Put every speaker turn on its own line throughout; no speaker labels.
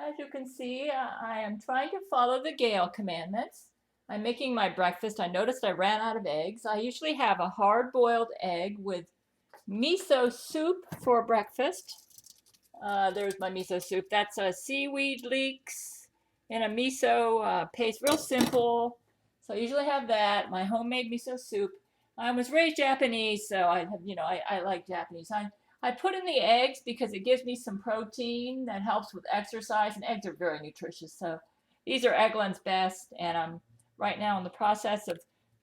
As you can see, I am trying to follow the Gail commandments. I'm making my breakfast. I noticed I ran out of eggs. I usually have a hard-boiled egg with miso soup for breakfast. There's my miso soup. That's seaweed leeks in a miso paste, real simple. So I usually have that, my homemade miso soup. I was raised Japanese, so I like Japanese. I put in the eggs because it gives me some protein that helps with exercise, and eggs are very nutritious. So these are Eggland's Best, and I'm right now in the process of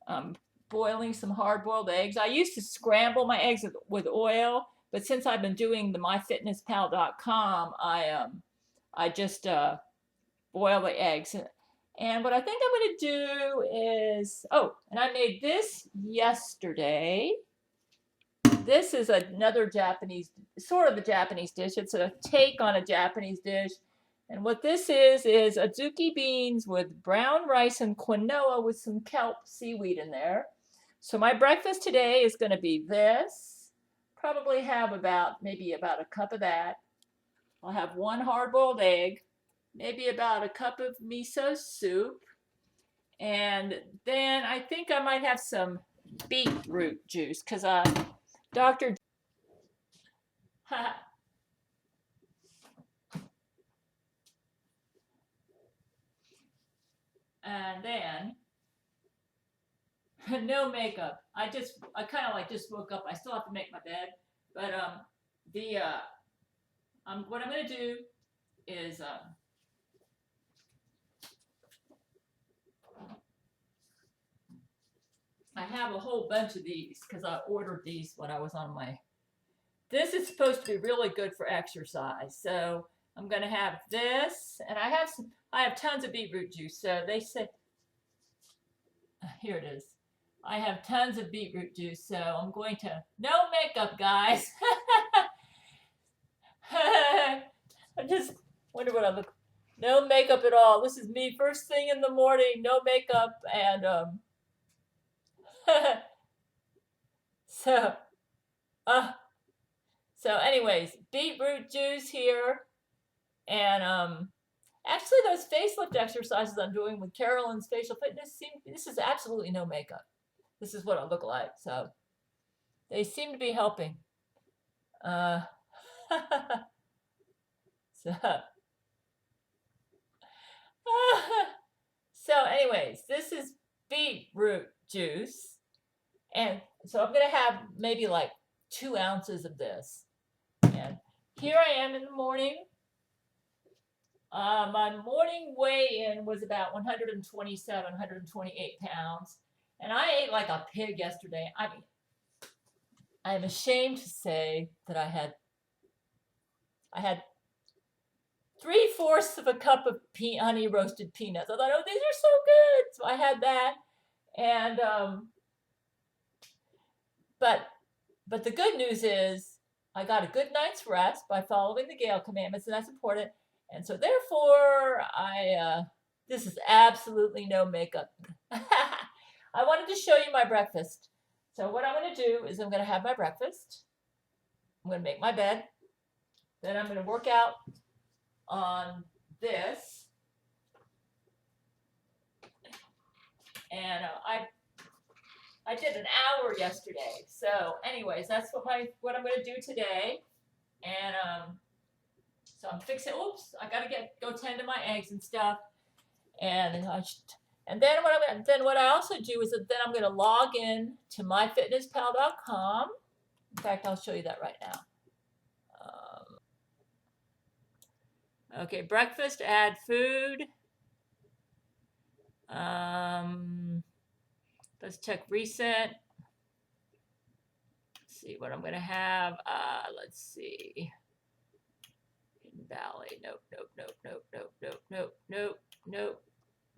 um, boiling some hard-boiled eggs. I used to scramble my eggs with oil, but since I've been doing the myfitnesspal.com, I just boil the eggs. And what I think I'm going to do is, oh, and I made this yesterday. This is another Japanese, sort of a Japanese dish. It's a take on a Japanese dish. And what this is azuki beans with brown rice and quinoa with some kelp seaweed in there. So my breakfast today is going to be this. Probably have maybe about a cup of that. I'll have one hard-boiled egg, maybe about a cup of miso soup, and then I think I might have some beetroot juice because Dr. And then no makeup. I kind of like just woke up. I still have to make my bed, but the what I'm gonna do is I have a whole bunch of these because I ordered these when I was on my. This is supposed to be really good for exercise, so I'm gonna have this, and I have tons of beetroot juice. So they say here it is. I have tons of beetroot juice, so I'm going to no makeup, guys. I just wonder what I look. No makeup at all. This is me first thing in the morning. No makeup, and so uh anyways, beetroot juice here, and actually those facelift exercises I'm doing with Carolyn's facial fitness this is absolutely no makeup. This is what I look like. So they seem to be helping. Uh, so, so anyways, this is beetroot juice. And so I'm going to have maybe like 2 ounces of this. And here I am in the morning. My morning weigh-in was about 127, 128 pounds. And I ate like a pig yesterday. I mean, I am ashamed to say that I had 3/4 of a cup of honey roasted peanuts. I thought, oh, these are so good. So I had that. And but the good news is I got a good night's rest by following the Gail commandments, and that's important. And so therefore, this is absolutely no makeup. I wanted to show you my breakfast. So what I'm going to do is I'm going to have my breakfast. I'm going to make my bed. Then I'm going to work out on this. And I did an hour yesterday. So anyways, that's what I'm going to do today. And so I'm fixing. Oops, I got to go tend to my eggs and stuff. And what I also do is that then I'm going to log in to myfitnesspal.com. In fact, I'll show you that right now. Okay, breakfast, add food. Let's check recent. Let's see what I'm going to have. Let's see. Hidden Valley. Nope.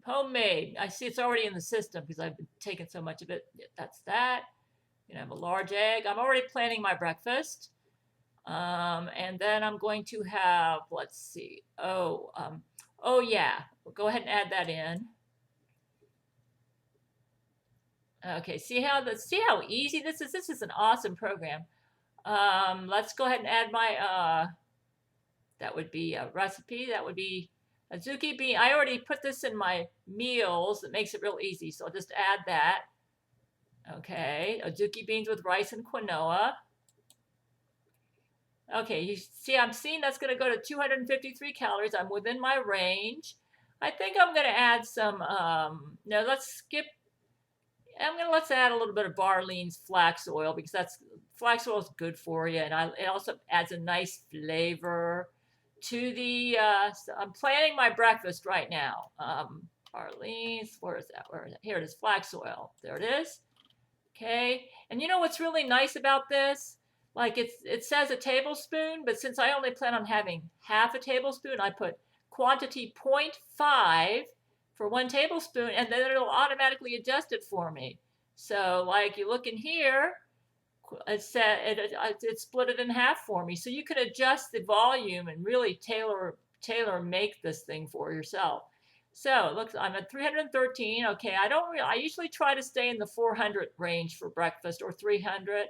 Homemade. I see it's already in the system because I've been taking so much of it. That's that. You know, I have a large egg. I'm already planning my breakfast. And then I'm going to have, let's see. Oh yeah. We'll go ahead and add that in. Okay, see how easy this is? This is an awesome program. Let's go ahead and add my That would be a recipe. That would be a zucchini bean. I already put this in my meals. It makes it real easy. So I'll just add that. Okay, a zucchini beans with rice and quinoa. Okay, you see, I'm seeing that's going to go to 253 calories. I'm within my range. I think I'm going to add some, no, let's skip. Let's add a little bit of Barlean's flax oil because flax oil is good for you. And it also adds a nice flavor to the, so I'm planning my breakfast right now. Barlean's, where is that? Here it is, flax oil. There it is. Okay, and you know what's really nice about this? Like it says a tablespoon, but since I only plan on having half a tablespoon, I put quantity 0.5 for 1 tablespoon, and then it'll automatically adjust it for me. So like you look in here, it split it in half for me. So you can adjust the volume and really tailor make this thing for yourself. So it looks, I'm at 313. Okay, I usually try to stay in the 400 range for breakfast or 300.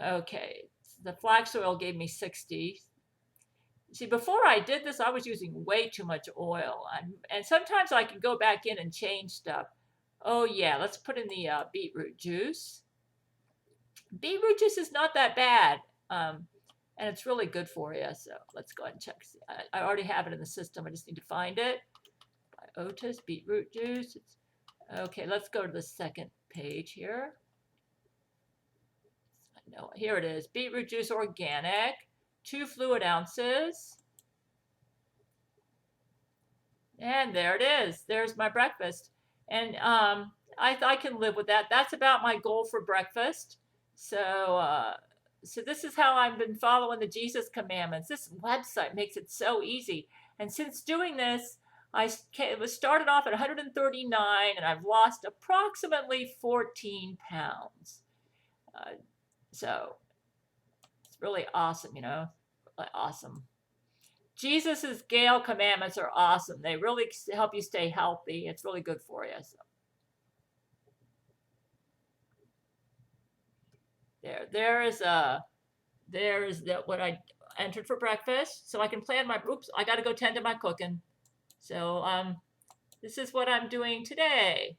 Okay, the flax oil gave me 60. See, before I did this, I was using way too much oil. And sometimes I can go back in and change stuff. Oh yeah, let's put in the beetroot juice. Beetroot juice is not that bad. And it's really good for you. So let's go ahead and check. I already have it in the system. I just need to find it. Otis beetroot juice. Okay, let's go to the second page here. No, here it is. Beetroot juice organic, 2 fluid ounces. And there it is. There's my breakfast. And I can live with that. That's about my goal for breakfast. So this is how I've been following the Jesus commandments. This website makes it so easy. And since doing this, it was started off at 139, and I've lost approximately 14 pounds. So it's really awesome, you know, really awesome. Jesus's Gail commandments are awesome. They really help you stay healthy. It's really good for you. So there's what I entered for breakfast, so I can plan my. Oops, I got to go tend to my cooking. So this is what I'm doing today.